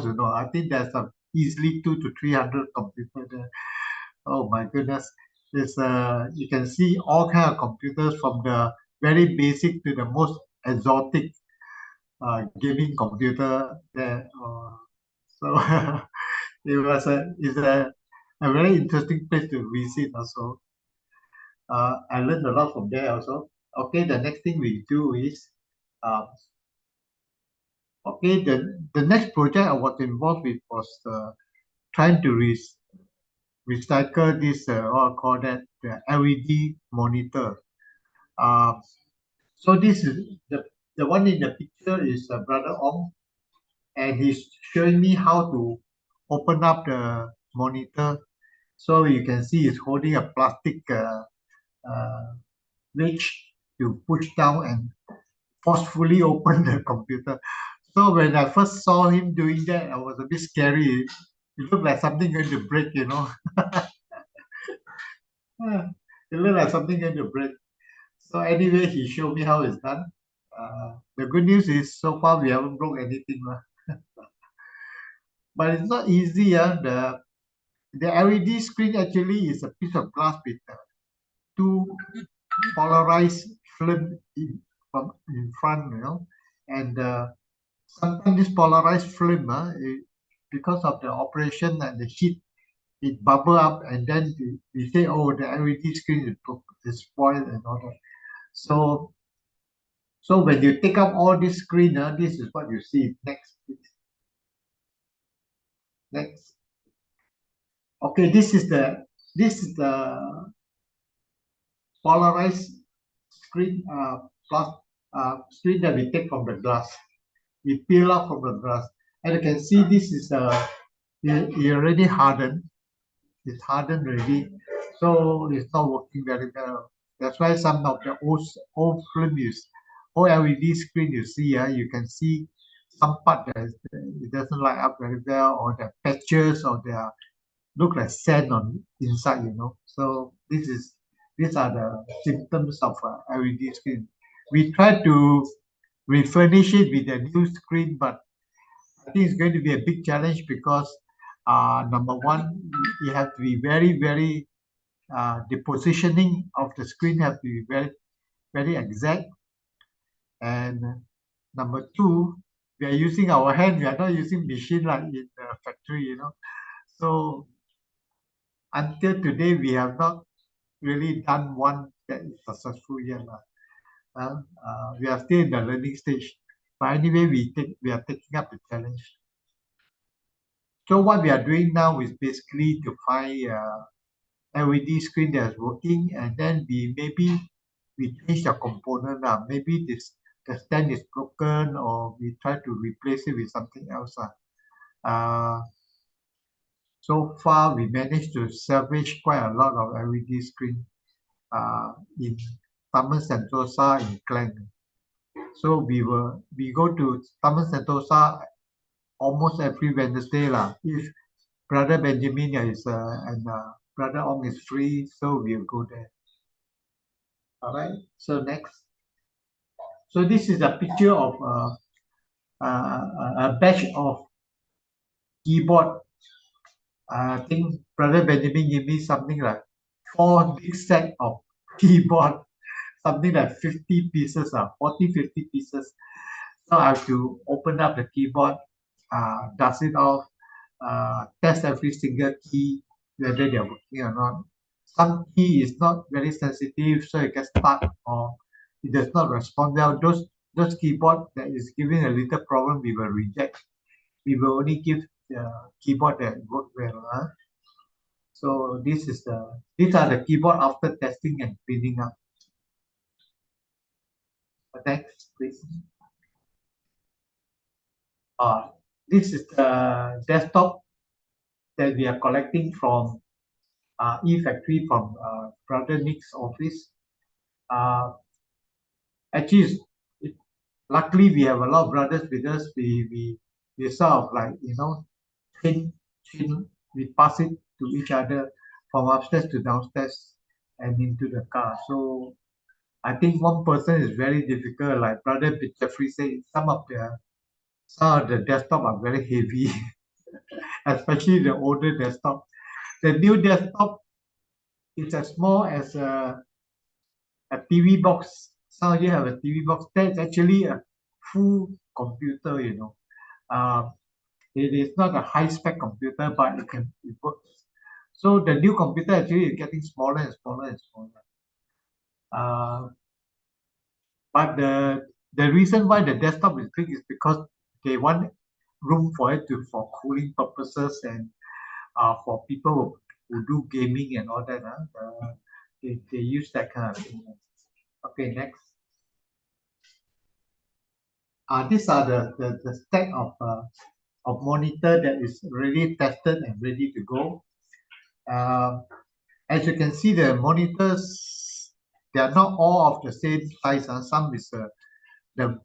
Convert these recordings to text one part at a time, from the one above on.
you know. I think there's easily 200 to 300 computers there. Oh my goodness. It's you can see all kind of computers from the very basic to the most exotic gaming computer there. So it's a very interesting place to visit also. I learned a lot from there also. Okay, the next thing we do is uh, okay, the next project I was involved with was trying to recycle this what I call that the LED monitor. Uh, so this is the one in the picture is Brother Ong, and he's showing me how to open up the monitor. So you can see he's holding a plastic uh, wedge to push down and forcefully open the computer. So when I first saw him doing that, I was a bit scary. It looked like something going to break, you know. It looked like something going to break. So anyway, he showed me how it's done. The good news is so far we haven't broke anything, lah. But it's not easy. The LED screen actually is a piece of glass with two polarized film in front, you know, and sometimes this polarized film, because of the operation and the heat, it bubble up, and then we say, oh, the LED screen is spoiled and all that. So when you take up all this screen, this is what you see. Next, please. Next. Okay, this is the polarized screen plus screen that we take from the glass. We peel off from the glass, and you can see this is it already hardened. It's hardened already, so it's not working very well. That's why some of the old film use OLED screen you see, you can see some part that it doesn't light up very well, or the patches, or there look like sand on inside, you know. So these are the symptoms of LED screen. We try to refurnish it with a new screen, but I think it's going to be a big challenge because number one, you have to be very the positioning of the screen have to be very exact, and number two, we are using our hand. We are not using machine like in the factory, you know. So until today, we have not really done one that is successful yet. We are still in the learning stage. But anyway, we are taking up the challenge. So what we are doing now is basically to find LED screen that's working, and then we change the component. Maybe the stand is broken, or we try to replace it with something else. Uh, so far, we managed to salvage quite a lot of LED screen in Taman Sentosa in Klang. So we go to Taman Sentosa almost every Wednesday lah. If Brother Benjamin and Brother Ong is free, so we'll go there. All right. So next. So this is a picture of a batch of keyboard. I think Brother Benjamin gave me something like 4 big set of keyboard, something like 50 pieces, 40, 50 pieces. So I have to open up the keyboard, dust it off, test every single key, whether they're working or not. Some key is not very sensitive, so it gets stuck or it does not respond well. Those keyboard that is giving a little problem, we will reject. We will only give the keyboard that work well. So these are the keyboard after testing and cleaning up. Next, please. This is the desktop that we are collecting from e-factory from Brother Nick's office. Actually, luckily we have a lot of brothers with us. We sort of like, you know, train, we pass it to each other from upstairs to downstairs and into the car. So I think one person is very difficult. Like Brother Jeffrey said, some of the desktop are very heavy. especially the older desktop. The new desktop is as small as a TV box. Some of you have a TV box. That's actually a full computer, you know. Uh, it is not a high-spec computer, but it works. So the new computer actually is getting smaller and smaller and smaller. But the reason why the desktop is big is because they want room for it for cooling purposes and for people who do gaming and all that. They use that kind of thing. Okay, next. These are the stack of monitor that is really tested and ready to go. As you can see, the monitors, they are not all of the same size. Some is the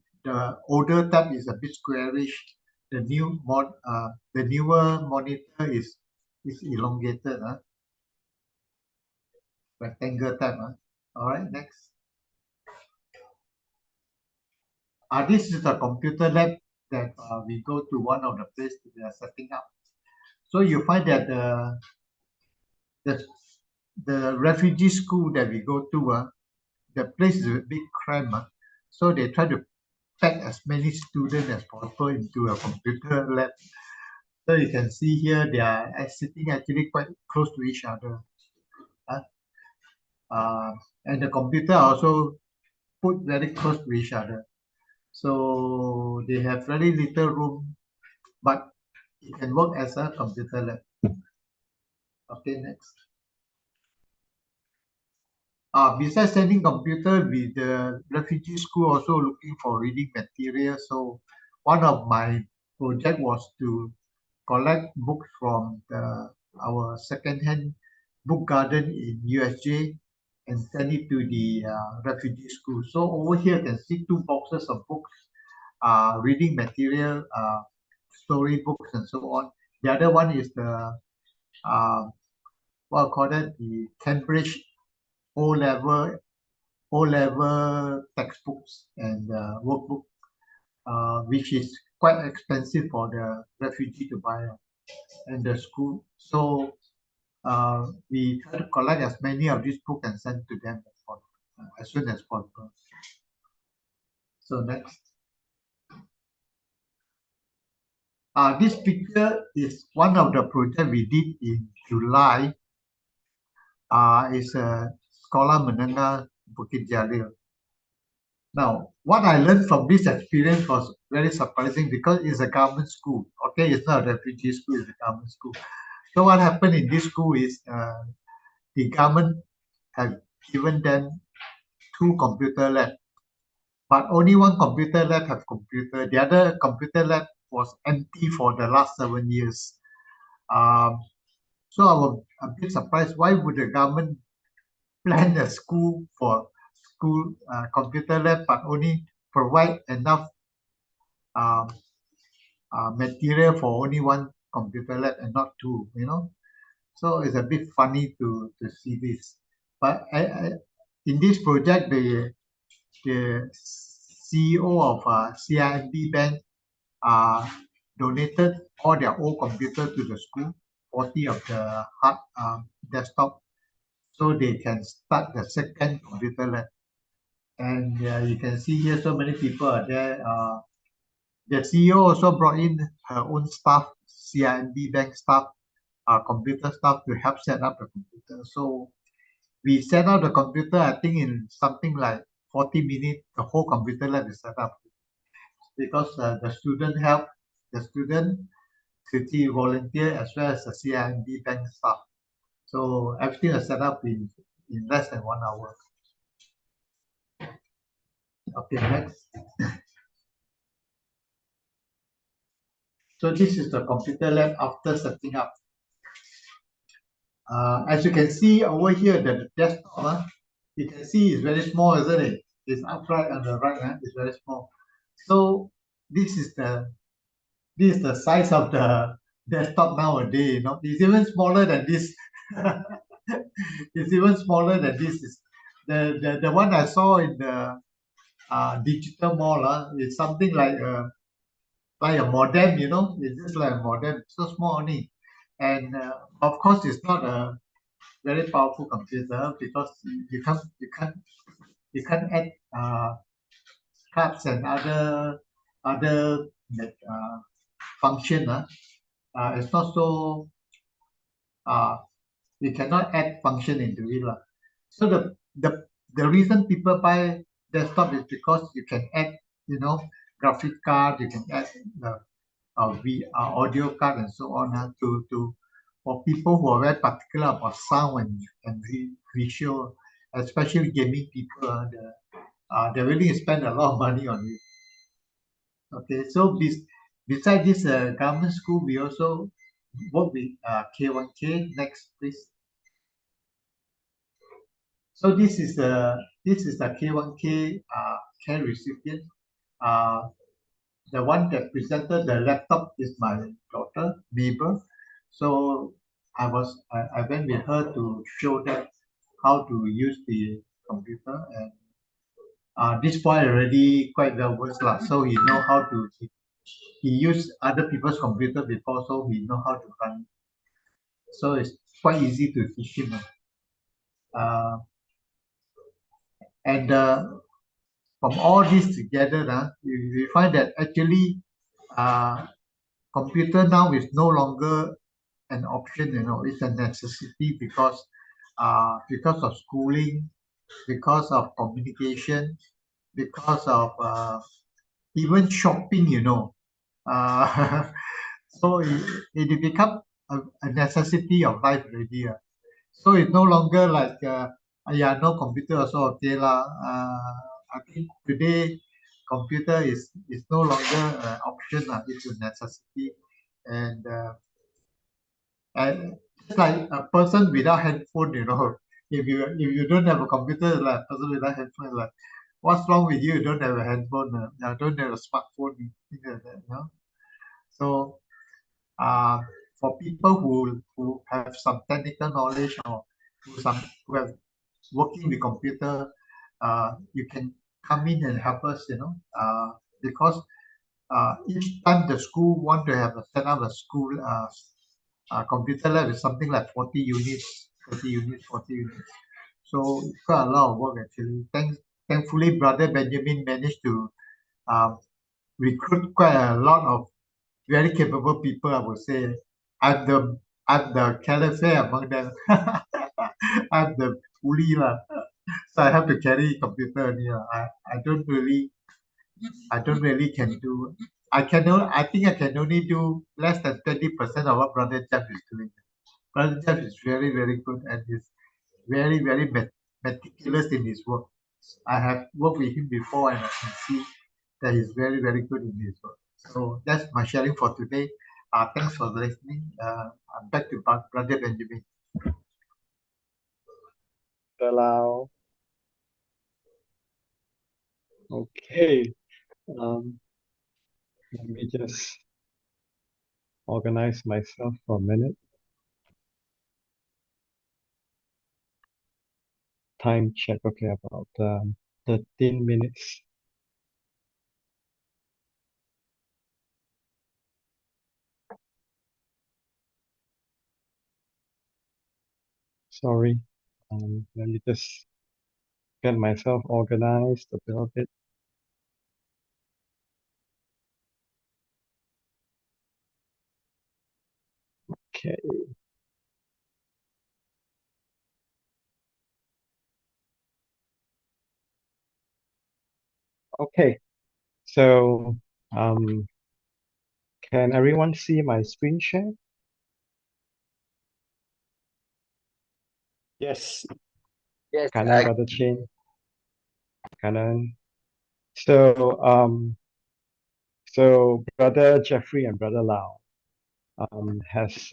older type is a bit squarish. The newer monitor is elongated, rectangle type. All right, next. This is a computer lab that we go to one of the places they are setting up. So you find that the the refugee school that we go to, the place is a big cramp. So they try to pack as many students as possible into a computer lab. So you can see here they are sitting actually quite close to each other. Uh, and the computer also put very close to each other. So they have very little room, but it can work as a computer lab. Okay, next. Besides sending computer, with the refugee school also looking for reading material. So one of my project was to collect books from our second-hand book garden in USJ and send it to the refugee school. So over here, you can see two boxes of books, reading material, story books, and so on. The other one is the what I call it, the Cambridge O level textbooks and workbook, which is quite expensive for the refugee to buy and the school. So we try to collect as many of these books and send to them as soon as possible. So next. This picture is one of the projects we did in July. It's a Sekolah Menengah Bukit Jalil. Now, what I learned from this experience was very surprising because it's a government school. Okay, it's not a refugee school, it's a government school. So what happened in this school is the government have given them two computer labs, but only one computer lab have computer. The other computer lab was empty for the last 7 years. So I was a bit surprised. Why would the government plan a school for school computer lab, but only provide enough um, material for only one computer lab and not two, you know? So it's a bit funny to see this. But in this project, the CEO of CIMB Bank donated all their old computers to the school, 40 of the hard desktop, so they can start the second computer lab. And you can see here so many people are there. The CEO also brought in her own staff, CIMB Bank staff, computer staff to help set up the computer. So we set up the computer, I think in something like 40 minutes, the whole computer lab is set up because the student, city volunteer, as well as the CIMB bank staff. So everything is set up in less than 1 hour. Okay, next. So this is the computer lab after setting up. As you can see over here, the desktop, you can see it's very small, isn't it? It's upright on the right, it's very small. So this is the size of the desktop nowadays. You know, it's even smaller than this. It's even smaller than this. Is the one I saw in the digital mall is something like like a modem, it's just like a modem, so small only. And of course, it's not a very powerful computer because you can't add cards and other like function. It's not so uh, we cannot add function into it. So the reason people buy desktop is because you can add, graphic card, you can add the audio card and so on to for people who are very particular about sound and visual, especially gaming people. They're willing to spend a lot of money on it. Okay, so beside this government school, we also work with K1K. Next, please. So this is the K1K care recipient. Uh, the one that presented the laptop is my daughter, Mabel. So I went with her to show them how to use the computer, and this boy already quite well versed lah. So he know how to he used other people's computer before, so he know how to run. So it's quite easy to teach him. Uh, and from all this together, we find that actually uh, computer now is no longer an option, it's a necessity because of schooling, because of communication, because of even shopping, Uh, so it become a necessity of life already. So it's no longer like, yeah, no computer also okay lah. I think today computer is no longer an option lah. It's a necessity, and just like a person without handphone, if you don't have a computer, like a person without handphone, like what's wrong with you? You don't have a handphone, don't have a smartphone, things like that, So uh, for people who have some technical knowledge or who have working with computer, you can come in and help us, because each time the school want to have a set up a school computer lab is something like 40 units, 30 units, 40 units. So it's quite a lot of work actually. Thankfully, Brother Benjamin managed to um, recruit quite a lot of very capable people, I would say. I'm the I'm the caliphate among them. I'm the bully lah. So I have to carry computer only lah. I don't really can do. I think I can only do less than 20% of what Brother Jeff is doing. Brother Jeff is very very good and he's very very meticulous in his work. I have worked with him before and I can see that he's very very good in his work. So that's my sharing for today. Thanks for listening. I'm back to Brother Benjamin. Allow. Okay. Um, Let me just organize myself for a minute. Time check. Okay, about 13 minutes. Sorry. Let me just get myself organized a little bit. Okay. Okay. So, can everyone see my screen share? Yes. Yes, Kanan, Brother Chin, Kanan. So Brother Jeffrey and Brother Lau has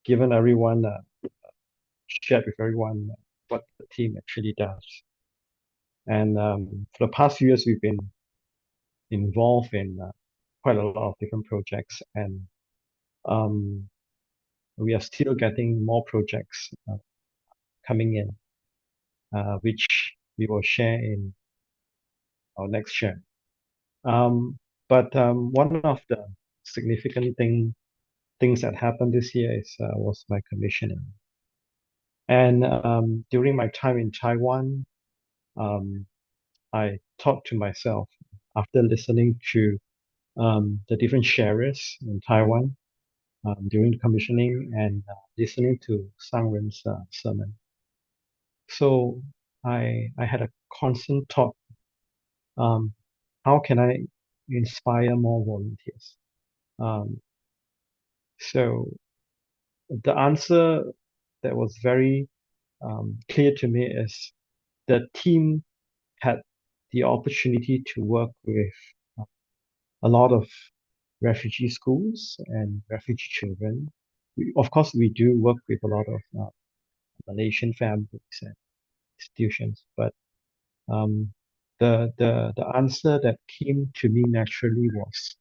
given everyone shared with everyone what the team actually does. And for the past few years, we've been involved in quite a lot of different projects, and um, we are still getting more projects coming in, which we will share in our next share. But one of the significant things that happened this year was my commissioning. And during my time in Taiwan, um, I thought to myself after listening to the different sharers in Taiwan during the commissioning and listening to Sangren's sermon. So I had a constant thought, um, how can I inspire more volunteers? Um, so the answer that was very clear to me is the team had the opportunity to work with uh, a lot of refugee schools and refugee children. Of course, we do work with a lot of Malaysian families and institutions, but um, the answer that came to me naturally was,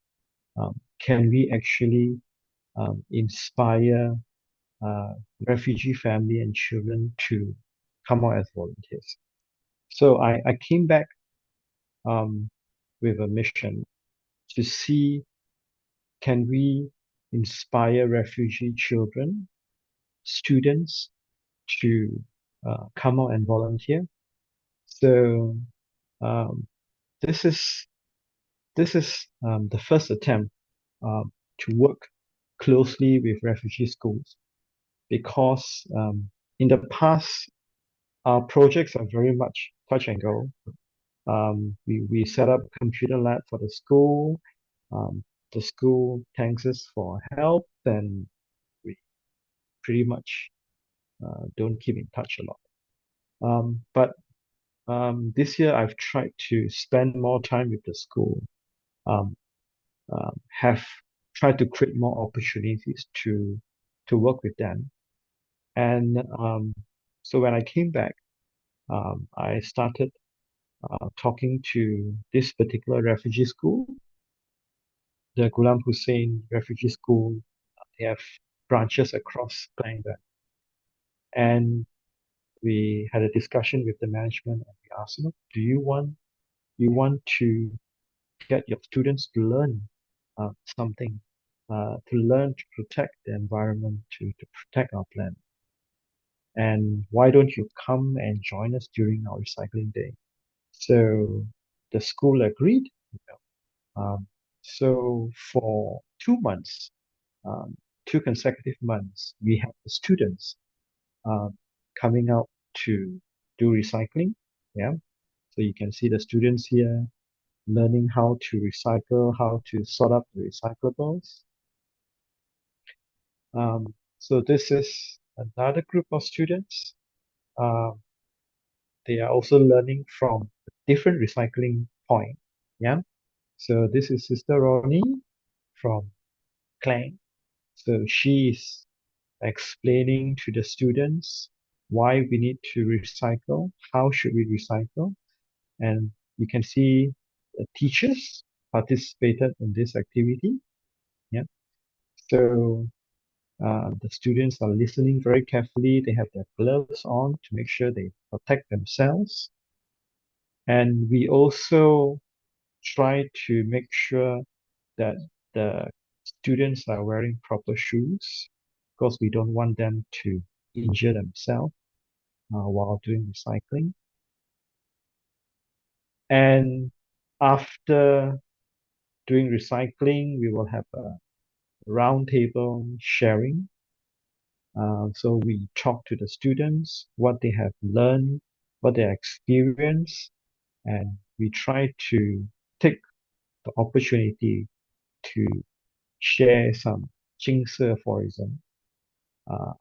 can we actually inspire uh, refugee family and children to come out as volunteers? So I came back um, with a mission to see, can we inspire refugee children, students to come out and volunteer. So um, this is the first attempt to work closely with refugee schools because in the past our projects are very much touch and go. We set up computer lab for the school. Um, the school thanks us for help, and we pretty much don't keep in touch a lot. But this year I've tried to spend more time with the school, um, have tried to create more opportunities to work with them. And so when I came back, I started talking to this particular refugee school, the Ghulam Hussein Refugee School. They have branches across Klang. And we had a discussion with the management and we asked them, do you want to get your students to learn something, to learn to protect the environment, to protect our planet? And why don't you come and join us during our recycling day? So the school agreed. You know. So for 2 months, um, 2 consecutive months, we had the students coming out to do recycling. Yeah. So you can see the students here learning how to recycle, how to sort up the recyclables. So this is another group of students. Uh, they are also learning from a different recycling point. Yeah. So this is Sister Ronnie from Klang. So she is explaining to the students why we need to recycle, how should we recycle, and you can see the teachers participated in this activity. Yeah. So the students are listening very carefully. They have their gloves on to make sure they protect themselves. And we also try to make sure that the students are wearing proper shoes because we don't want them to injure themselves while doing recycling. And after doing recycling, we will have a roundtable sharing. So we talk to the students, what they have learned, what they experienced, and we try to take the opportunity to share some 金色 aphorism uh,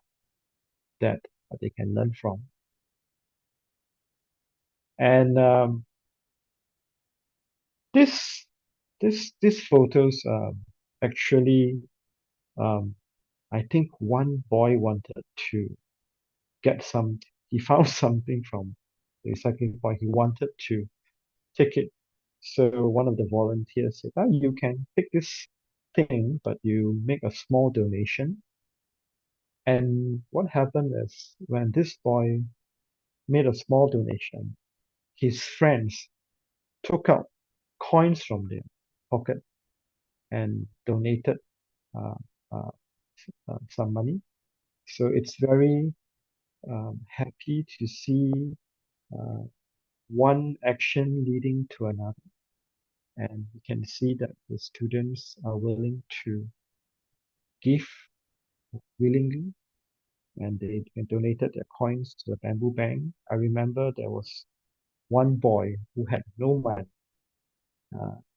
that they can learn from. And this these photos actually um, I think one boy wanted to get some. He found something from the recycling point. He wanted to take it. So one of the volunteers said, "Ah, you can take this thing, but you make a small donation." And what happened is when this boy made a small donation, his friends took out coins from their pocket and donated uh, uh, some money. So it's very happy to see uh, one action leading to another. And you can see that the students are willing to give willingly, and they donated their coins to the bamboo bank. I remember there was one boy who had no money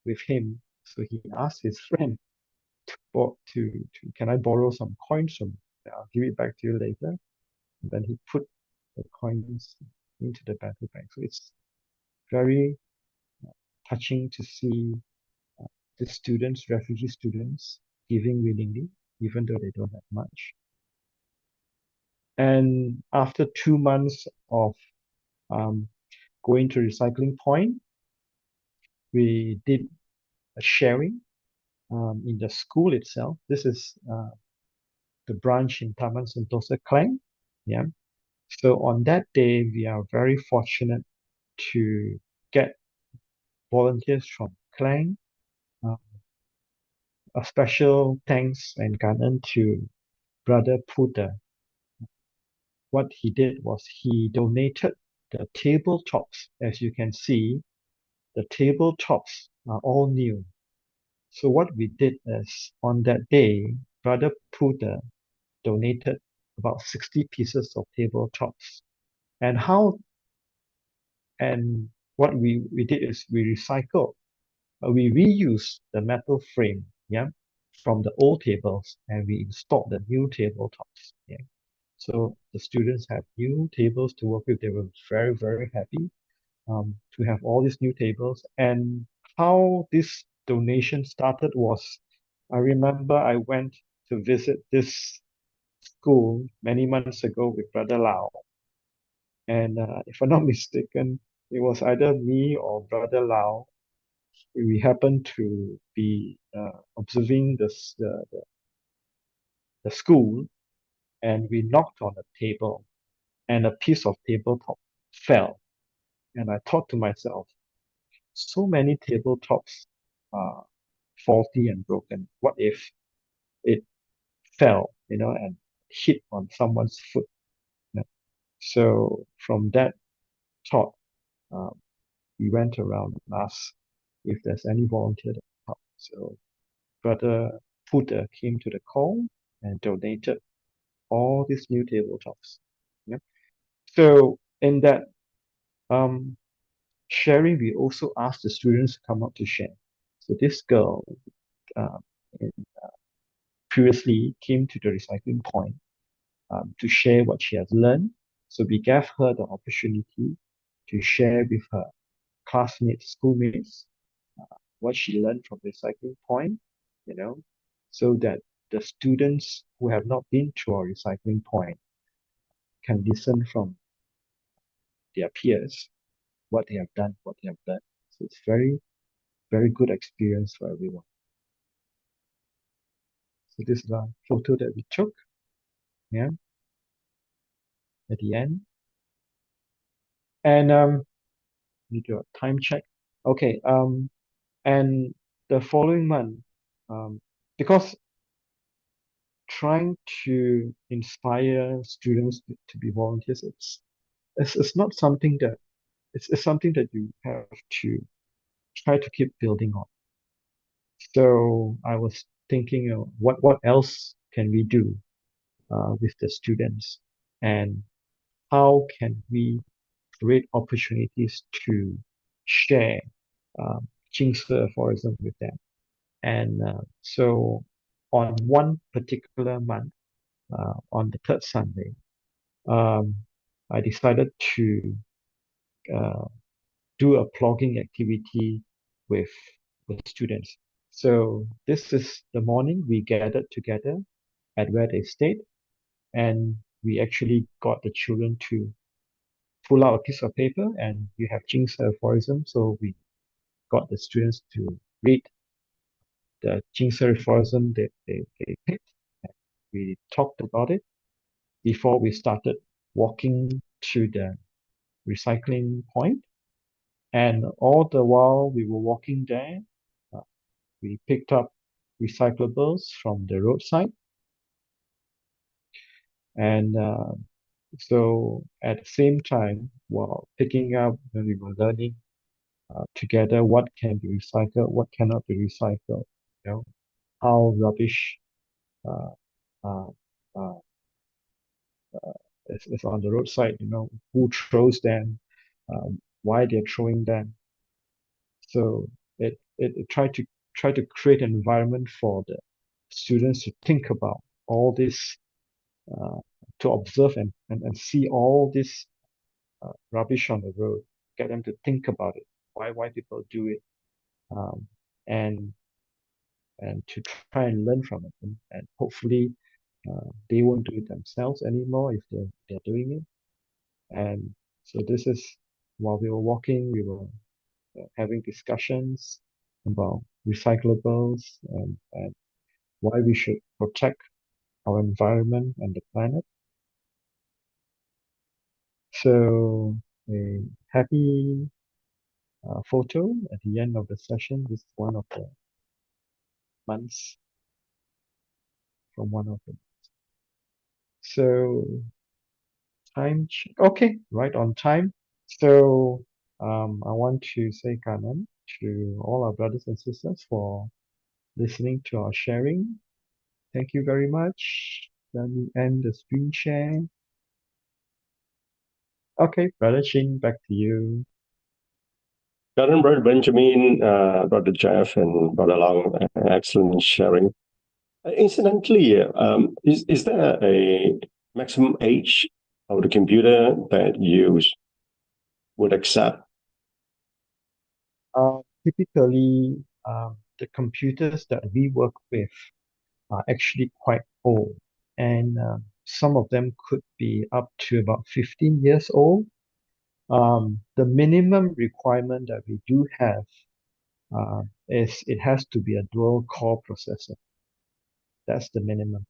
with him, so he asked his friend can I borrow some coins from you? I'll give it back to you later. And then he put the coins into the bamboo bank. So it's very touching to see the students, refugee students, giving willingly, even though they don't have much. And after 2 months of um, going to recycling point, we did a sharing in the school itself. This is the branch in Taman Sentosa Klang. Yeah. So on that day, we are very fortunate to get volunteers from Klang. Uh, a special thanks and kangen to Brother Puda. What he did was he donated the tabletops. As you can see, the tabletops are all new. So what we did is on that day, Brother Puda donated about 60 pieces of tabletops. And how and what we did is we recycled, we reused the metal frame, yeah, from the old tables and we installed the new tabletops. Yeah. So the students have new tables to work with. They were very, very happy to have all these new tables. And how this donation started was, I remember I went to visit this school many months ago with Brother Lau. And if I'm not mistaken, it was either me or Brother Lau. We happened to be observing the school, and we knocked on a table, and a piece of tabletop fell. And I thought to myself, so many tabletops are faulty and broken. What if it fell, and hit on someone's foot? You know? So from that thought, uh, we went around and asked if there's any volunteer that can help. So Brother Puda came to the call and donated all these new tabletops. Yeah. So in that um, sharing, we also asked the students to come up to share. So this girl uh, in, previously came to the recycling point to share what she has learned. So we gave her the opportunity to share with her classmates, schoolmates, what she learned from the recycling point, you know, so that the students who have not been to our recycling point can listen from their peers what they have done, what they have learned. So it's very, very good experience for everyone. So this is a photo that we took, yeah, at the end. And need to do a time check. Okay, and the following month, because trying to inspire students to be volunteers, it's not something that it's something that you have to try to keep building on. So I was thinking, what else can we do with the students, and how can we create opportunities to share Jingse aphorism with them. And so on one particular month, on the third Sunday, um, I decided to uh, do a plugging activity with the students. So this is the morning we gathered together at where they stayed, and we actually got the children to pull out a piece of paper, and you have Jing's aphorism. So we got the students to read the Jing's aphorism that they picked. We talked about it before we started walking to the recycling point. And all the while we were walking there, uh, we picked up recyclables from the roadside. And so at the same time, while picking up, we were learning together what can be recycled, what cannot be recycled, how rubbish uh, uh, uh, is on the roadside, who throws them, why they're throwing them. So it try to create an environment for the students to think about all this, uh, to observe and see all this rubbish on the road, get them to think about it, why people do it, um, and to try and learn from it, and hopefully they won't do it themselves anymore if they're doing it. And so this is, while we were walking, we were having discussions about recyclables and why we should protect our environment and the planet. So a happy photo at the end of the session. This is one of the months from one of them. So okay, right on time. So I want to say Kanan to all our brothers and sisters for listening to our sharing. Thank you very much. Let me end the screen share. Okay, Brother Ching, back to you. Darren, Brother Benjamin, Brother Jeff, and Brother Long, excellent sharing. Incidentally, is there a maximum age of the computer that you would accept? Typically, the computers that we work with are actually quite old, and some of them could be up to about 15 years old. The minimum requirement that we do have is it has to be a dual core processor. That's the minimum.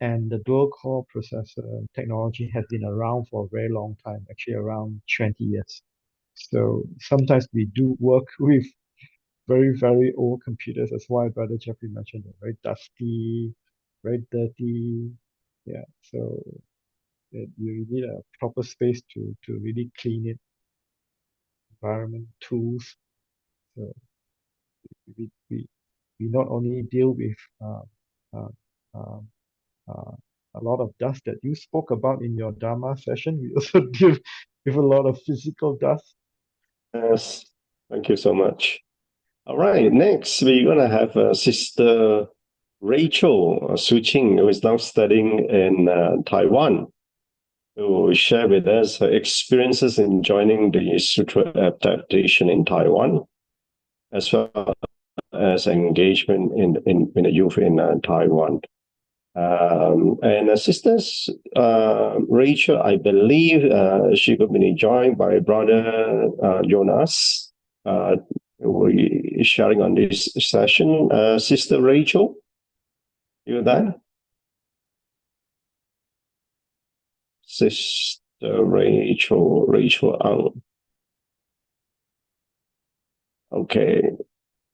And the dual core processor technology has been around for a very long time, actually around 20 years. So sometimes we do work with very, very old computers. That's why Brother Jeffrey mentioned it, very dusty, very dirty. Yeah, so you need a proper space to really clean it, environment, tools. So we not only deal with uh, um, uh, a lot of dust that you spoke about in your Dharma session, we also deal with a lot of physical dust. Yes, thank you so much. All right, next we're going to have Sister Rachel Su Ching, who is now studying in Taiwan, who will share with us her experiences in joining the Sutra Adaptation in Taiwan, as well as engagement in the youth in Taiwan. And Sisters Rachel, I believe she could be joined by Brother Jonas, who is sharing on this session. Sister Rachel, you there? Sister Rachel Ang. Okay.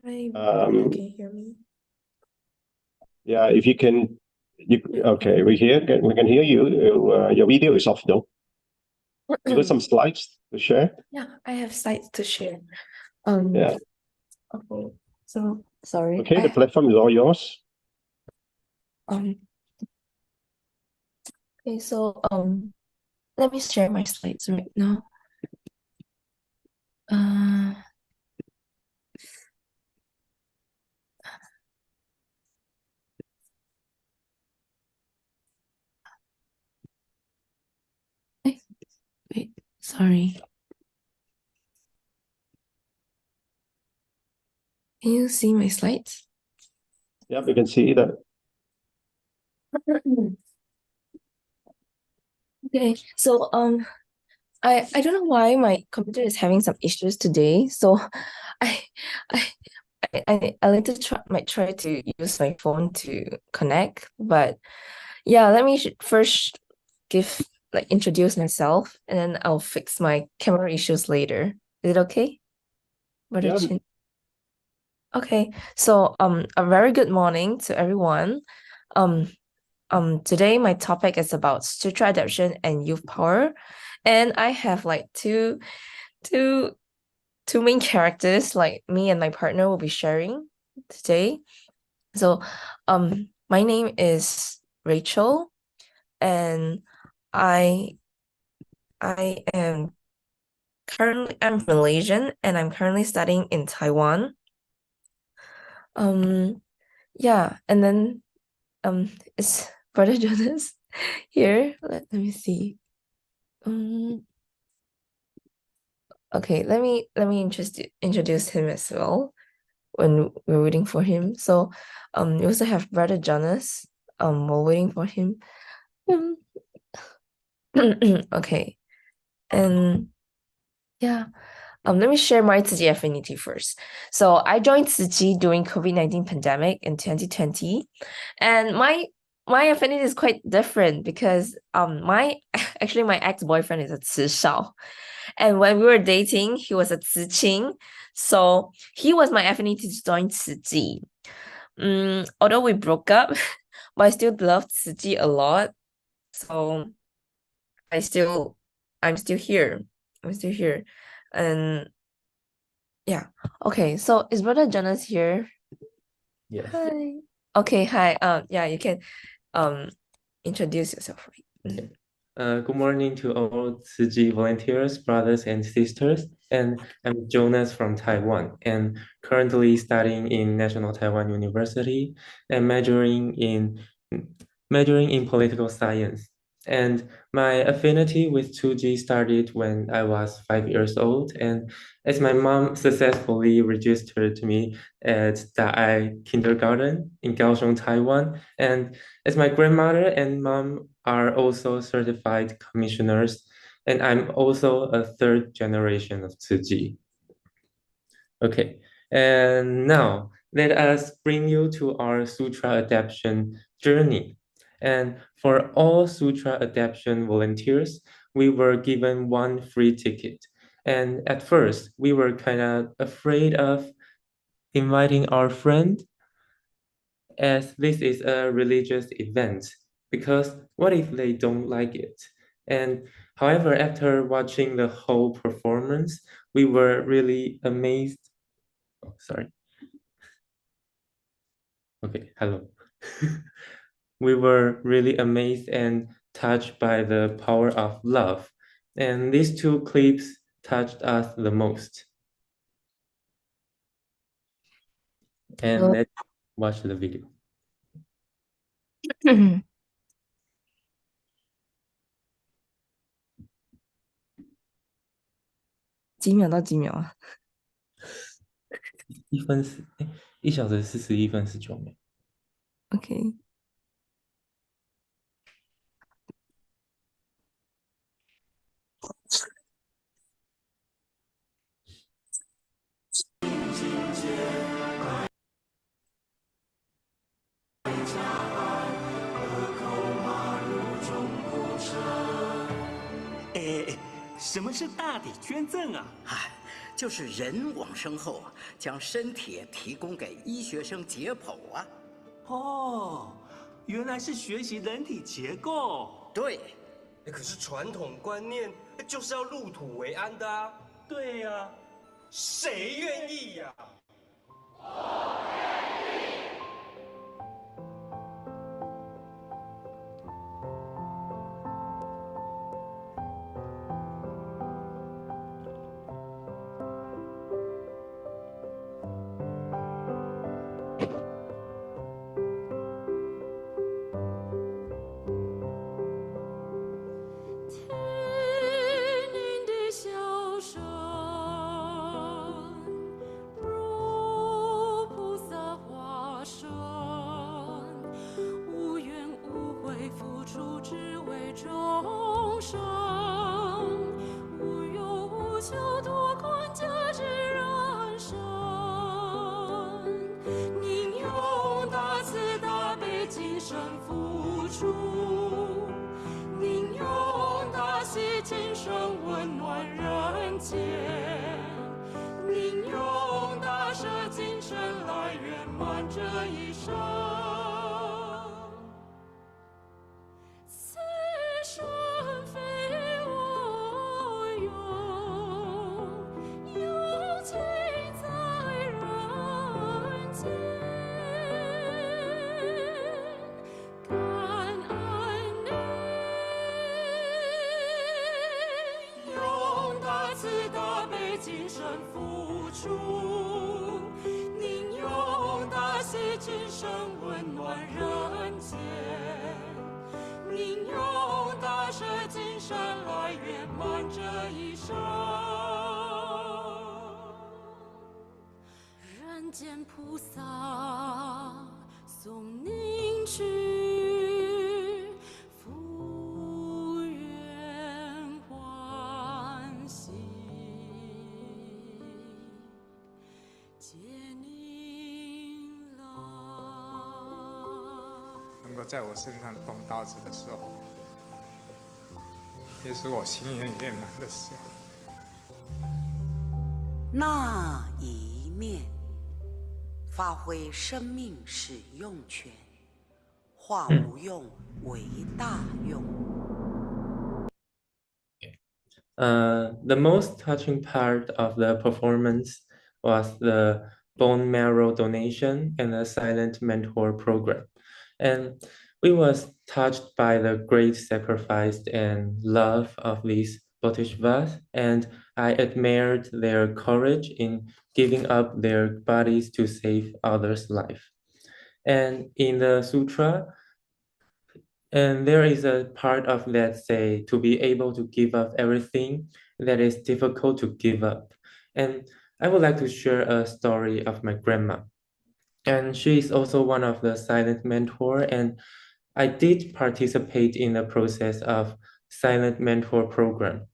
Hi, can you hear me? Yeah, if you can, okay, we can hear you. Your video is off though. You got some slides to share? Yeah, I have slides to share. Yeah. Okay. So sorry. Okay, the platform is all yours. Okay, so let me share my slides right now. Wait, sorry. Can you see my slides? Yeah, we can see that. Okay, so I don't know why my computer is having some issues today. So I like to might try to use my phone to connect, but yeah, let me first introduce myself, and then I'll fix my camera issues later. Is it okay? Brother Yeah. Chin? Okay, so a very good morning to everyone. Today my topic is about sutra adaptation and youth power, and I have like two main characters, like me and my partner will be sharing today. So, my name is Rachel, and I'm Malaysian, and I'm currently studying in Taiwan. Yeah, and then is Brother Jonas here? Let me see. Okay, let me introduce him as well when we're waiting for him. So we also have Brother Jonas while waiting for him. Okay, and yeah. Let me share my Tzu Chi affinity first. So I joined Tzu Chi during COVID-19 pandemic in 2020, and my affinity is quite different because my ex-boyfriend is a Tzu Shao, and when we were dating, he was a Su Ching, so he was my affinity to join Tzu Chi. Although we broke up, but I still love Tzu Chi a lot, so I'm still here. I'm still here, and yeah. Okay, so is Brother Jonas here? Yes. Hi. Okay, hi. Yeah, you can introduce yourself. Okay. Good morning to all Tzu Chi volunteers, brothers and sisters. And I'm Jonas from Taiwan and currently studying in National Taiwan University and majoring in political science. And my affinity with Tzu Chi started when I was 5 years old. And as my mom successfully registered me at Da'ai Kindergarten in Kaohsiung, Taiwan. And as my grandmother and mom are also certified commissioners, and I'm also a third generation of Tzu Chi. Okay, and now let us bring you to our Sutra adaptation journey. And for all Sutra adaptation volunteers, we were given one free ticket. And at first, we were kind of afraid of inviting our friend, as this is a religious event, because what if they don't like it? And however, after watching the whole performance, we were really amazed. Oh, sorry. Okay, hello. We were really amazed and touched by the power of love. And these two clips touched us the most. And let's watch the video. 几秒到几秒啊？ 1小时41分19秒。 Okay. 什么是大体捐赠啊？哎，就是人往生后啊，将身体提供给医学生解剖啊。哦，原来是学习人体结构。对，可是传统观念就是要入土为安的啊。对呀，谁愿意呀？温暖人间，宁用大舍今生。满这一生。此生非我有，有情在人间。感恩你用大慈大悲精神付出，您用大喜精神温暖人间，您用大舍精神来圆满这一生。人间菩萨送您去，福缘欢喜，接您来。能够在我身上动刀子的时候，也是我心愿圆满的时候。那一面，发挥生命使用权，化无用为大用。The most touching part of the performance was the bone marrow donation and the silent mentor program. And we was touched by the great sacrifice and love of these Bodhisattvas, and I admired their courage in giving up their bodies to save others' life. And in the sutra, and there is a part of that say to be able to give up everything that is difficult to give up. And I would like to share a story of my grandma. And she is also one of the silent mentor, and I did participate in the process of silent mentor program.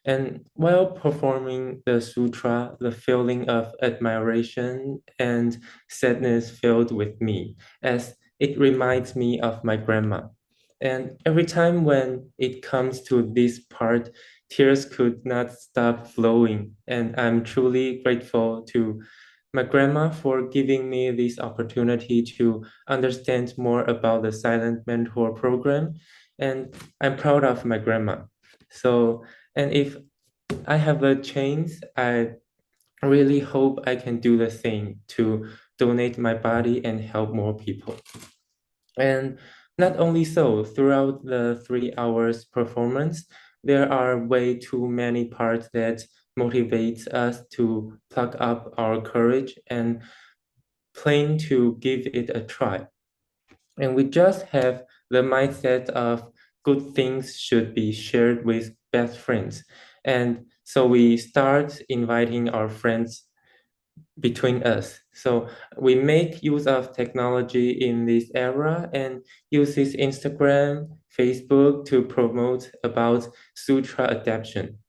And while performing the sutra, the feeling of admiration and sadness filled with me, as it reminds me of my grandma. And every time when it comes to this part, tears could not stop flowing. And I'm truly grateful to my grandma for giving me this opportunity to understand more about the Silent Mentor program. And I'm proud of my grandma. So, and if I have a chance, I really hope I can do the same to donate my body and help more people. And not only so, throughout the 3 hours performance, there are way too many parts that motivates us to pluck up our courage and plan to give it a try. And we just have the mindset of good things should be shared with best friends. And so we start inviting our friends between us. So we make use of technology in this era and uses Instagram, Facebook to promote about sutra adaption.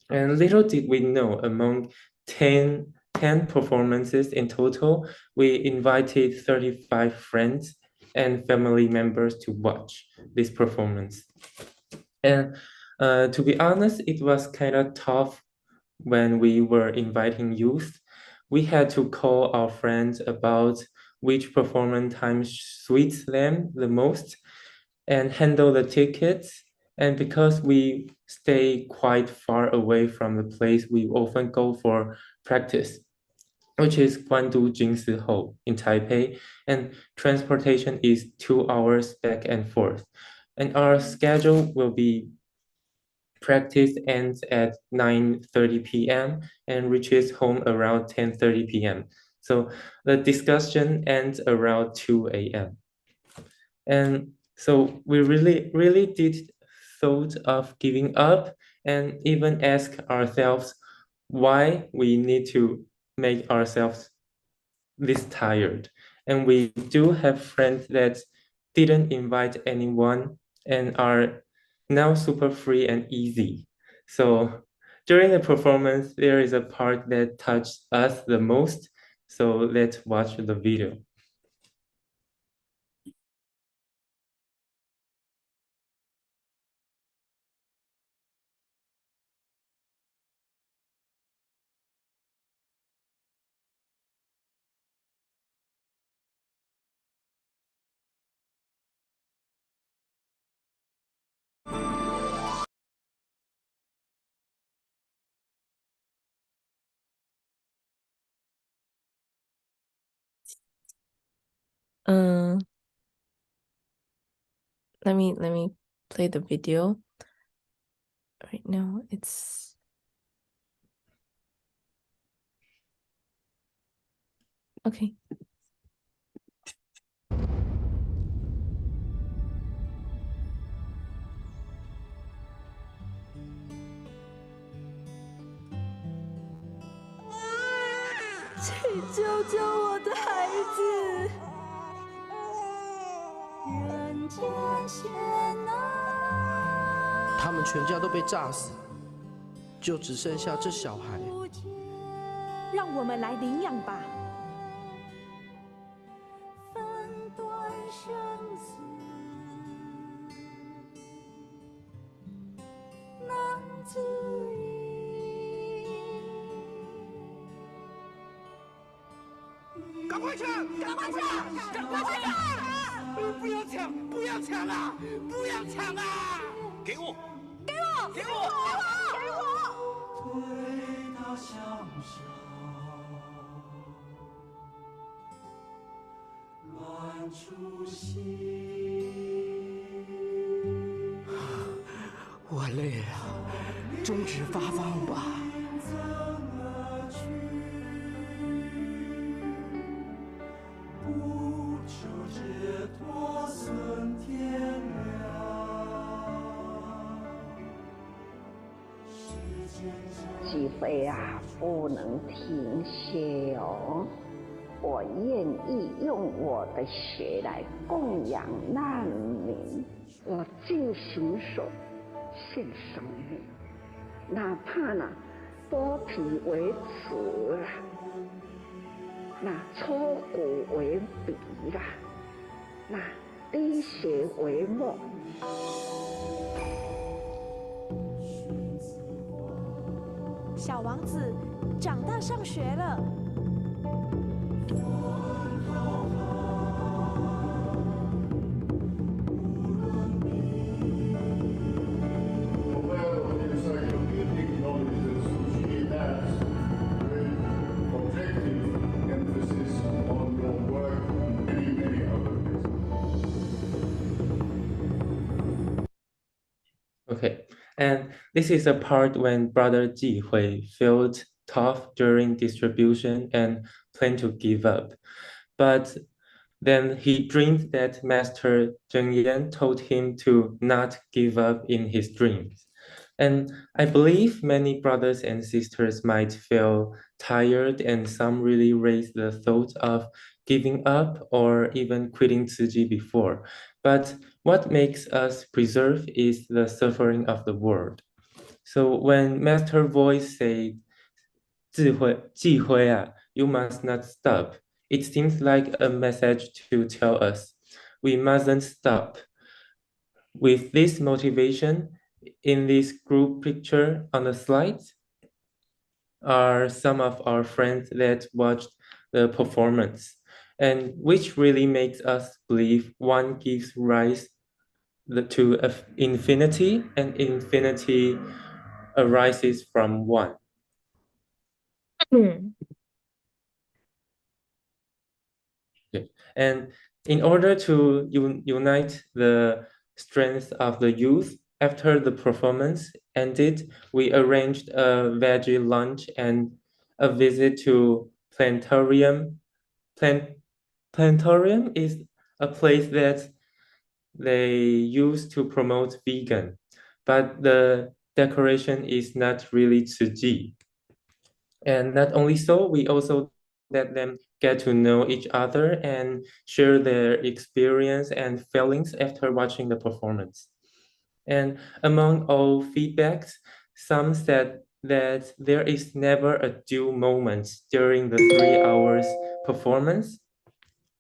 And little did we know, among 10 performances in total, we invited 35 friends and family members to watch this performance. And to be honest, it was kind of tough when we were inviting youth. We had to call our friends about which performance time suits them the most and handle the tickets. And because we stay quite far away from the place we often go for practice, which is Guandu Jingsi Ho in Taipei, and transportation is 2 hours back and forth. And our schedule will be practice ends at 9:30 p.m. and reaches home around 10:30 p.m. So the discussion ends around 2 a.m. And so we really did thought of giving up and even ask ourselves why we need to make ourselves this tired. And we do have friends that didn't invite anyone and are now super free and easy. So during the performance, there is a part that touched us the most. So let's watch the video. Uh, let me play the video. Right now, it's okay. 请救救我的孩子！人间险难，他们全家都被炸死，就只剩下这小孩。让我们来领养吧。分断生死，难自已。赶快抢！赶快抢！赶快抢！不要抢！不要抢啊！不要抢啊！给我！给我！给我！给我！对他相守，乱初心。我累了，终止发放吧。不求解脱顺天良，机会啊，不能停歇哦。我愿意用我的血来供养难民，我尽行手，献生命，哪怕呢剥皮为尺啦，那抽骨为笔啦，那滴血为墨。小王子长大上学了。Okay, and this is a part when Brother Ji Hui felt tough during distribution and planned to give up. But then he dreamed that Master Zheng Yan told him to not give up in his dreams. And I believe many brothers and sisters might feel tired, and some really raise the thought of giving up or even quitting Tzu Chi before. But what makes us preserve is the suffering of the world. So when Master Voice said, 忌讳啊, you must not stop, it seems like a message to tell us we mustn't stop. With this motivation, in this group picture on the slides are some of our friends that watched the performance, and which really makes us believe one gives rise to infinity, and infinity arises from one. Okay. And in order to unite the strength of the youth, after the performance ended, we arranged a veggie lunch and a visit to Planetarium. Planetarium is a place that they use to promote vegan, but the decoration is not really Tzu Chi. And not only so, we also let them get to know each other and share their experience and feelings after watching the performance. And among all feedbacks, some said that there is never a dull moment during the 3 hours performance.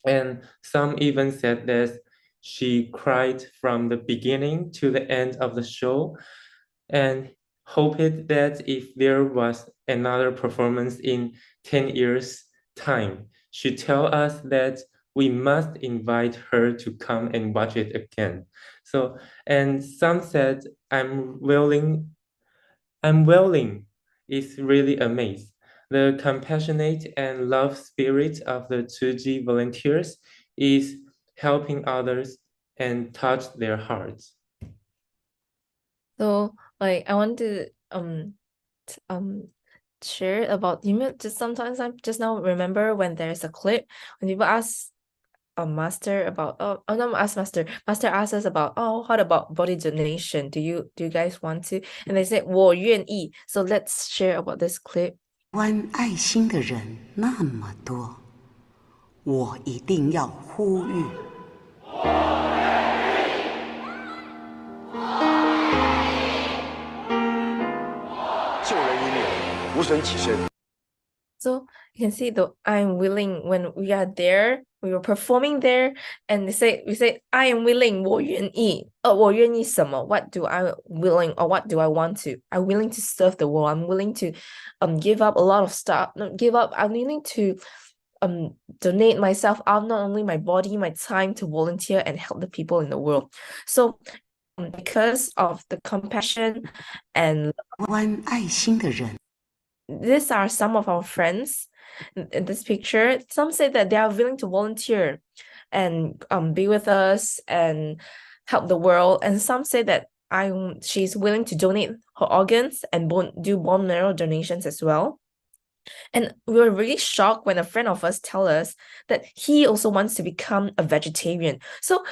And some even said that she cried from the beginning to the end of the show and hoped that if there was another performance in 10 years' time, she'd tell us that we must invite her to come and watch it again. So, and some said, I'm willing, is really amazed. The compassionate and love spirit of the Tzu Chi volunteers is helping others and touch their hearts. So like I want to share about just sometimes I just now remember when there's a clip when people ask a master about not ask master asks us about what about body donation, do you guys want to, and they said 我愿意. So let's share about this clip. 关爱心的人那么多，我一定要呼吁。救人一命，无损己身。 So you can see the I'm willing when we are there, we were performing there, and we say I am willing, 我愿意. 我愿意什么? What do I willing or what do I want to? I'm willing to serve the world. I'm willing to give up a lot of stuff. Not give up. I'm willing to donate myself out, not only my body, my time, to volunteer and help the people in the world. So because of the compassion and 关爱心的人。 these are some of our friends in this picture. Some say that they are willing to volunteer and be with us and help the world, and some say that she's willing to donate her organs and do bone marrow donations as well. And we were really shocked when a friend of us tell us that he also wants to become a vegetarian. So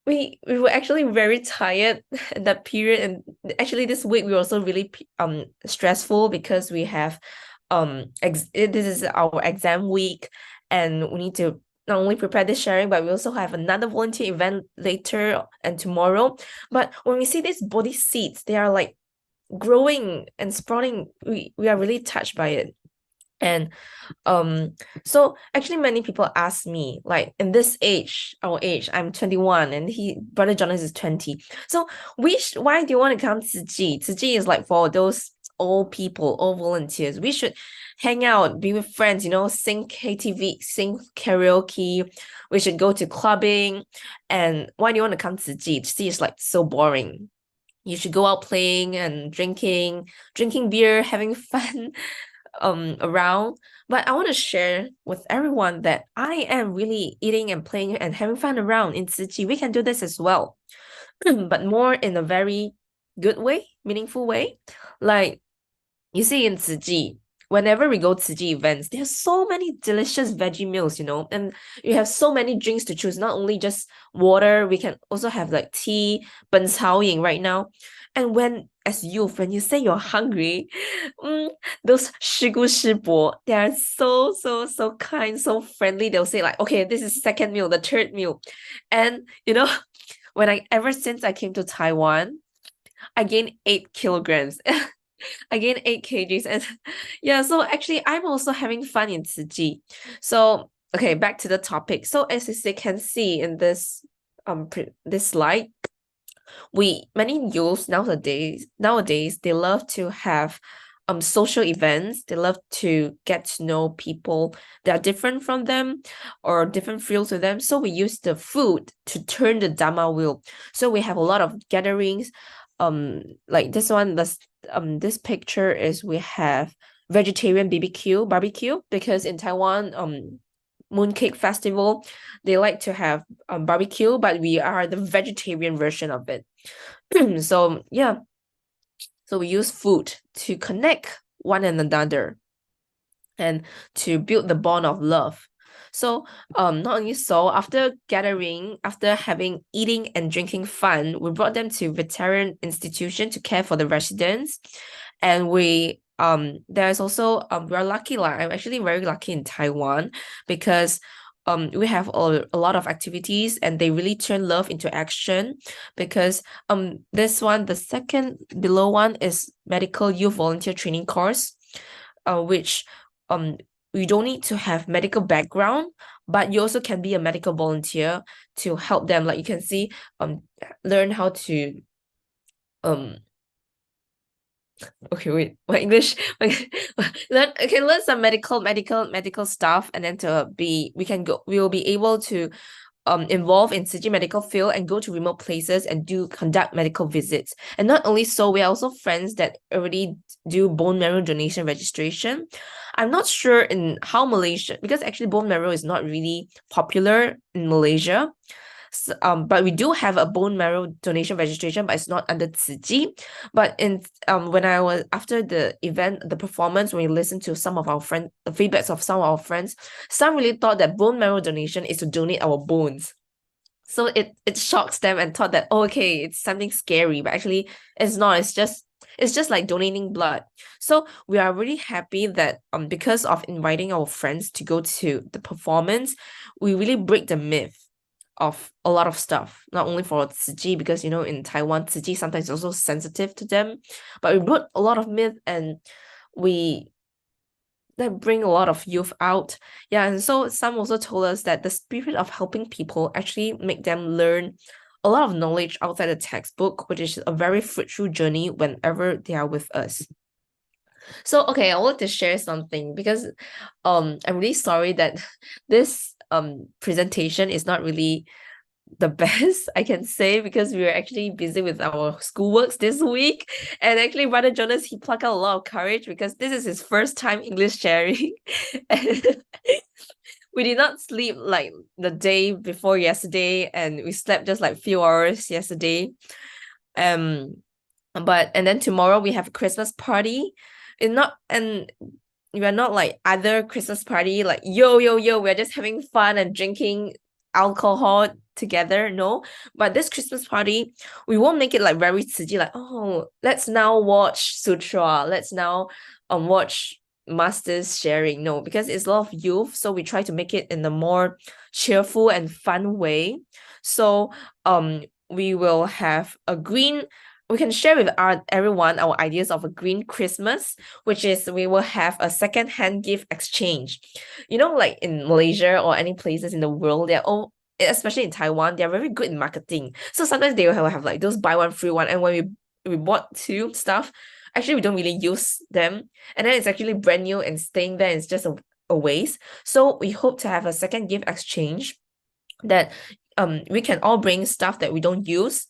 we were actually very tired in that period, and actually this week we were also really stressful because we have this is our exam week, and we need to not only prepare this sharing, but we also have another volunteer event later and tomorrow. But when we see these body seeds, they are like growing and sprouting. We are really touched by it. And so actually many people ask me, like, in this age, our age, I'm 21 and brother Jonas is 20, so why do you want to come to Tzu Chi? Tzu Chi is like for those old people, old volunteers. We should hang out, be with friends, sing KTV, sing karaoke. We should go to clubbing. And why do you want to come to Tzu Chi? Tzu Chi is like so boring. You should go out playing and drinking beer, having fun around. But I want to share with everyone that I am really eating and playing and having fun around in Tzu Chi. We can do this as well, but more in a very good way, meaningful way. Like you see in Tzu Chi, whenever we go to Tzu Chi events, there's so many delicious veggie meals, and you have so many drinks to choose, not only just water. We can also have like tea, 本草饮 right now. And as youth, when you say you're hungry, those 师姑师伯, they are so kind, so friendly. They'll say like, okay, this is second meal, the third meal. And ever since I came to Taiwan, I gained 8 kilograms. I gained 8 kgs. And yeah, so actually I'm also having fun in Tzu Chi. So okay, back to the topic. So as you can see in this this slide, many youths nowadays they love to have social events. They love to get to know people that are different from them or different fields with them. So we use the food to turn the Dharma wheel. So we have a lot of gatherings. Like this one, this picture is we have vegetarian barbecue, because in Taiwan, Mooncake Festival, they like to have barbecue, but we are the vegetarian version of it. So yeah, so we use food to connect one another and to build the bond of love. So not only so, after having eating and drinking fun, we brought them to veteran institution to care for the residents. And there's also we're lucky, like I'm actually very lucky in Taiwan, because we have a lot of activities and they really turn love into action. Because this one, the second below one, is medical youth volunteer training course, which you don't need to have medical background, but you also can be a medical volunteer to help them. Like you can see, learn how to okay, wait, my English. learn some medical stuff, and then we will be able to involved in Tzu Chi medical field and go to remote places and conduct medical visits. And not only so, we are also friends that already do bone marrow donation registration. I'm not sure in how Malaysia, because actually bone marrow is not really popular in Malaysia. So, but we do have a bone marrow donation registration, but it's not under Tzu Chi. But when I was after the event, the performance, when we listened to some of our friends, the feedbacks of some of our friends, some really thought that bone marrow donation is to donate our bones. So it shocks them and thought that, oh, okay, it's something scary, but actually it's not. It's just like donating blood. So we are really happy that because of inviting our friends to go to the performance, we really break the myth of a lot of stuff, not only for Tzu Chi, because in Taiwan, Tzu Chi sometimes also sensitive to them, but we brought a lot of myth and that bring a lot of youth out. Yeah, and so some also told us that the spirit of helping people actually make them learn a lot of knowledge outside the textbook, which is a very fruitful journey whenever they are with us. So okay, I want to share something because I'm really sorry that this presentation is not really the best I can say, because we were actually busy with our schoolworks this week, and actually Brother Jonas, he plucked out a lot of courage because this is his first time English sharing. And we did not sleep like the day before yesterday, and we slept just like few hours yesterday. And then tomorrow we have a Christmas party. We are not like other Christmas party, like yo, we're just having fun and drinking alcohol together. No, but this Christmas party, we won't make it like very Tzu Chi, like, oh, let's now watch Sutra, let's now watch masters sharing. No, because it's a lot of youth, so we try to make it in a more cheerful and fun way. So we will have we can share with everyone our ideas of a green Christmas, which is we will have a second-hand gift exchange. Like in Malaysia or any places in the world, they're all, especially in Taiwan, they're very good in marketing. So sometimes they will have like those buy one free one, and when we bought two stuff, actually we don't really use them, and then it's actually brand new and staying there, it's just a waste. So we hope to have a second gift exchange that we can all bring stuff that we don't use,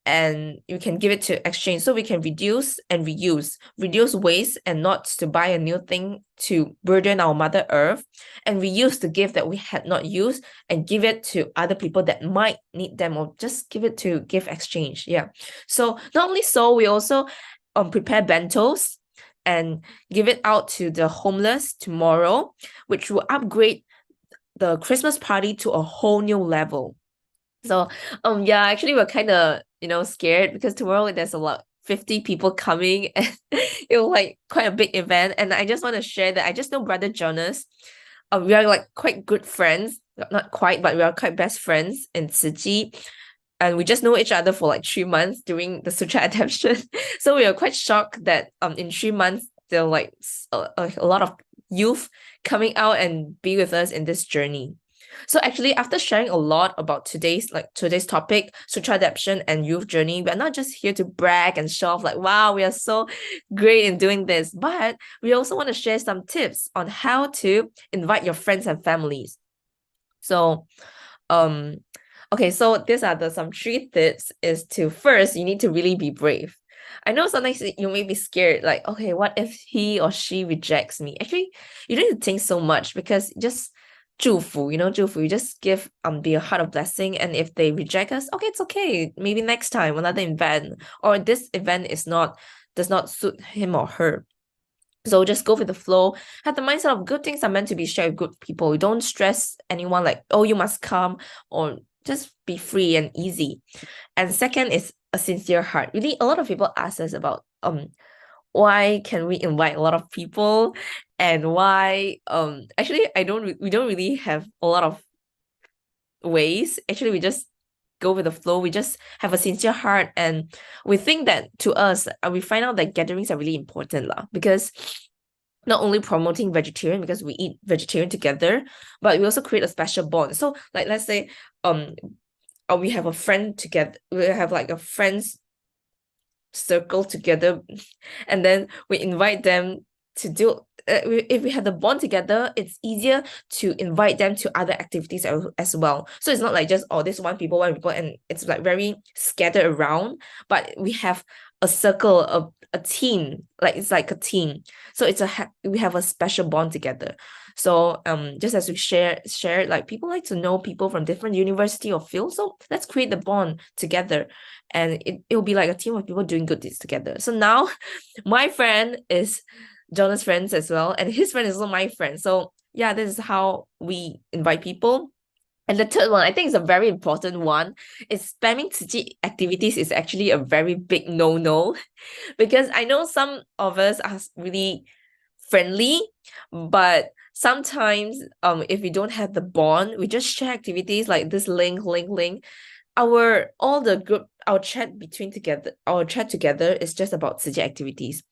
and you can give it to exchange, so we can reduce and reduce waste, and not to buy a new thing to burden our Mother Earth, and reuse the gift that we had not used and give it to other people that might need them, or just give it to gift exchange. Yeah. So not only so, we also prepare bentos and give it out to the homeless tomorrow, which will upgrade the Christmas party to a whole new level. So yeah, actually we're kind of scared because tomorrow there's a lot 50 people coming, and it was like quite a big event. And I just want to share that I just know Brother Jonas. We are like quite good friends, not quite, but we are quite best friends in Tzu Chi, and we just know each other for like 3 months during the Sutra Adaption. So we are quite shocked that in 3 months there are like a lot of youth coming out and be with us in this journey. So actually, after sharing a lot about today's topic, Sutra Adaption and youth journey, we're not just here to brag and show off like, wow, we are so great in doing this, but we also want to share some tips on how to invite your friends and families. So okay, so these are some 3 tips. Is to, first, you need to really be brave. I know sometimes you may be scared, like, okay, what if he or she rejects me? Actually, you don't need to think so much, because just 祝福, you just give be a heart of blessing, and if they reject us, okay, it's okay, maybe next time another event, or this event does not suit him or her. So just go with the flow. Have the mindset of good things are meant to be shared with good people. You don't stress anyone like, oh, you must come, or just be free and easy. And second is a sincere heart. Really, a lot of people ask us about why can we invite a lot of people, and why actually we don't really have a lot of ways. Actually, we just go with the flow. We just have a sincere heart, and we think that to us, we find out that gatherings are really important because not only promoting vegetarian, because we eat vegetarian together, but we also create a special bond. So like, let's say we have a friend together, we have like a friends circle together, and then we invite them to do if we have the bond together, it's easier to invite them to other activities as well. So it's not like just, oh, this one people, and it's like very scattered around, but we have a circle of a team, like it's like a team. So we have a special bond together. So just as we share, like people like to know people from different university or fields. So let's create the bond together, and it'll be like a team of people doing good deeds together. So now my friend is Jonah's friends as well, and his friend is also my friend. So yeah, this is how we invite people. And the third one, I think, is a very important one. Is spamming Tzu Chi activities is actually a very big no-no, because I know some of us are really friendly, but sometimes if we don't have the bond, we just share activities like this link. Our chat together is just about Tzu Chi activities.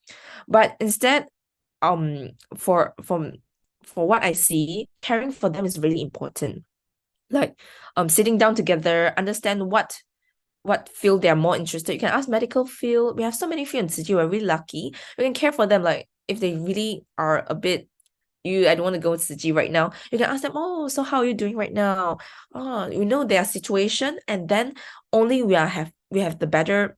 But instead, for what I see, caring for them is really important. Like sitting down together, understand what field they're more interested. You can ask medical field. We have so many fields in Tzu Chi. We're really lucky. We can care for them. Like if they really are a bit, I don't want to go to Tzu Chi right now, you can ask them, oh, so how are you doing right now? Oh, we know their situation, and then only we have the better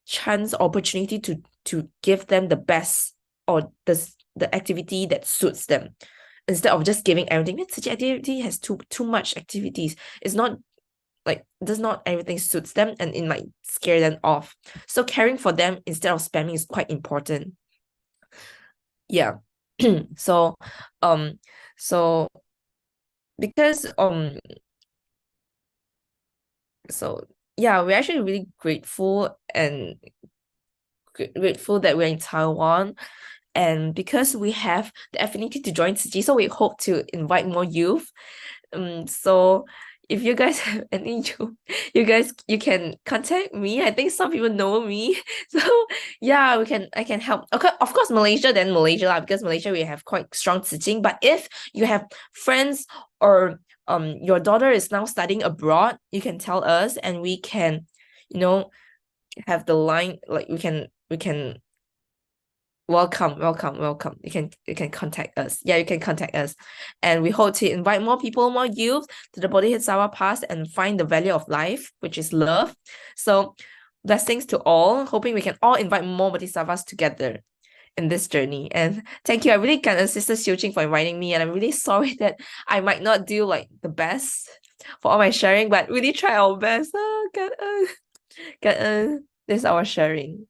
chance, opportunity to give them the best, or the activity that suits them, instead of just giving everything. Tzu Chi activity has too much activities. It's not like, does not everything suits them, and it might scare them off. So caring for them instead of spamming is quite important. Yeah. So because so yeah, we're actually really grateful that we're in Taiwan, and because we have the affinity to join Tzu Chi, so we hope to invite more youth. So if you guys have any youth, you can contact me. I think some people know me. So yeah, I can help. Okay, of course, Malaysia lah, because Malaysia we have quite strong Tzu Chi. But if you have friends, or your daughter is now studying abroad, you can tell us, and we can, have the line, like we can welcome. You can contact us. Yeah, you can contact us, and we hope to invite more people, more youth to the Bodhisattva path and find the value of life, which is love. So blessings to all, hoping we can all invite more Bodhisattvas together in this journey. And thank you. I really can't Sister Su Ching for inviting me, and I'm really sorry that I might not do like the best for all my sharing, but really try our best. Oh, this is our sharing.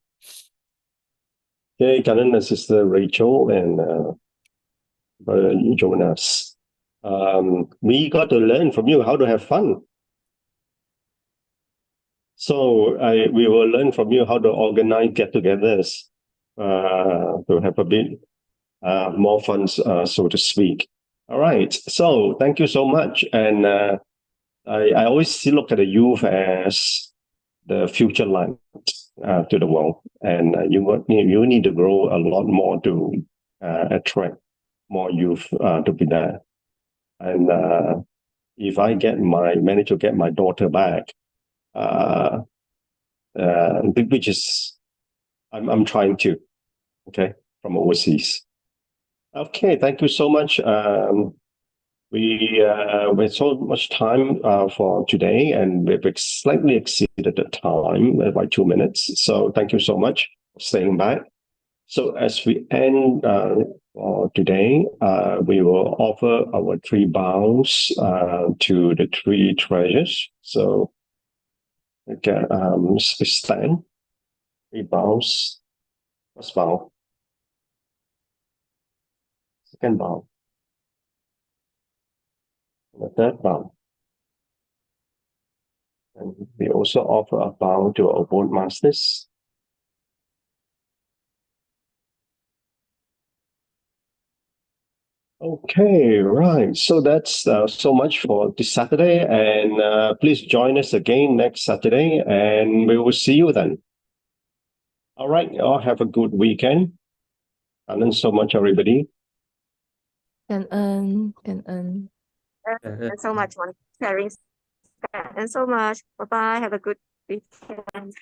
Okay, Karan and Sister Rachel and Brother Jonas. We got to learn from you how to have fun. So we will learn from you how to organize get-togethers to have a bit more fun, so to speak. All right. So thank you so much. And I always look at the youth as the future light to the world, and you need to grow a lot more to attract more youth to be there. And if I manage to get my daughter back, which is I'm trying to, okay, from overseas. Okay, thank you so much. We had so much time for today, and we've slightly exceeded the time by 2 minutes. So thank you so much for staying back. So as we end today, we will offer our 3 bows to the 3 treasures. So again, we stand, 3 bows. First bow. Second bow. The third bow. And we also offer a bow to our board masters. Okay, right. So that's so much for this Saturday. And please join us again next Saturday, and we will see you then. All right, y'all have a good weekend. Thanks so much, everybody. Thanks so much for sharing. Thanks so much. Bye bye. Have a good weekend.